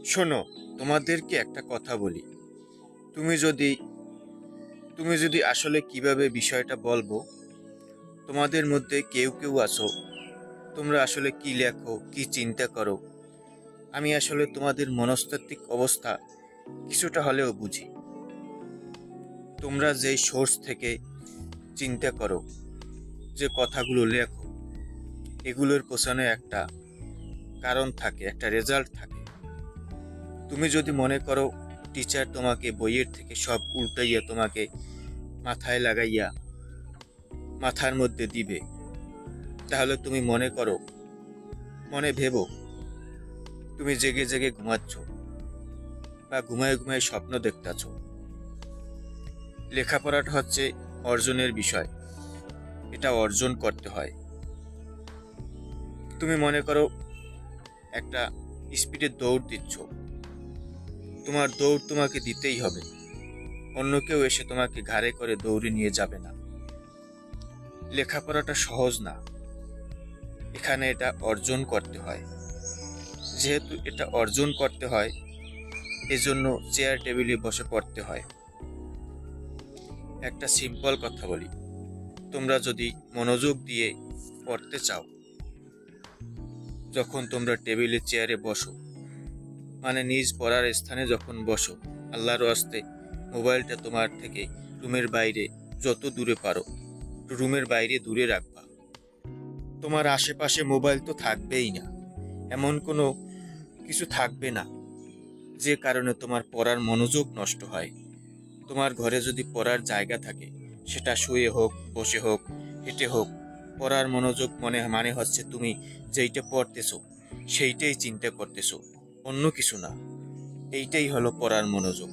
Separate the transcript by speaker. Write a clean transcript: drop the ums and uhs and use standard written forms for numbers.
Speaker 1: শোনো, তোমাদেরকে একটা কথা বলি। তুমি যদি তুমি যদি আসলে কিভাবে বিষয়টা বলবো, তোমাদের মধ্যে কেউ কেউ আছো, তোমরা আসলে কি লেখো, কি চিন্তা করো, আমি আসলে তোমাদের মনস্তাত্ত্বিক অবস্থা কিছুটা হলেও বুঝি। তোমরা যেই সোর্স থেকে চিন্তা করো, যে কথাগুলো লেখো, এগুলোর পেছনে একটা কারণ থাকে, একটা রেজাল্ট থাকে। তুমি যদি মনে করো টিচার তোমাকে বইয়ের থেকে সব উল্টাইয়া তোমাকে মাথায় লাগাইয়া মাথার মধ্যে দিবে, তাহলে তুমি মনে ভেবো তুমি জেগে জেগে ঘুমাচ্ছ বা ঘুমায় ঘুমায় স্বপ্ন দেখতেছ। লেখাপড়াটা হচ্ছে অর্জনের বিষয়, এটা অর্জন করতে হয়। তুমি মনে করো একটা স্পিডে দৌড় দিচ্ছ, তোমার দৌড় তোমাকে দিতেই হবে, অন্য কেউ এসে তোমাকে ঘাড়ে করে দৌড়ে নিয়ে যাবে না। লেখাপড়াটা সহজ না, এখানে এটা অর্জন করতে হয়। যেহেতু এটা অর্জন করতে হয়, এজন্য চেয়ার টেবিলে বসে পড়তে হয়। একটা সিম্পল কথা বলি, তোমরা যদি মনোযোগ দিয়ে পড়তে চাও, যখন তোমরা টেবিলে চেয়ারে বসো, মানে নিজ পড়ার স্থানে যখন বসো, আল্লাহর ওয়াস্তে মোবাইলটা তোমার থেকে রুমের বাইরে যত দূরে পারো রুমের বাইরে দূরে রাখবা। তোমার আশেপাশে মোবাইল তো থাকবেই না, এমন কোনো কিছু থাকবে না যে কারণে তোমার পড়ার মনোযোগ নষ্ট হয়। তোমার ঘরে যদি পড়ার জায়গা থাকে, সেটা শুয়ে হোক, বসে হোক, হেঁটে হোক, পড়ার মনোযোগ মানে হচ্ছে তুমি যেইটা পড়তেছো সেইটাই চিন্তা করতেছো, অন্য কিছু না। এইটাই হলো পড়ার মনোযোগ।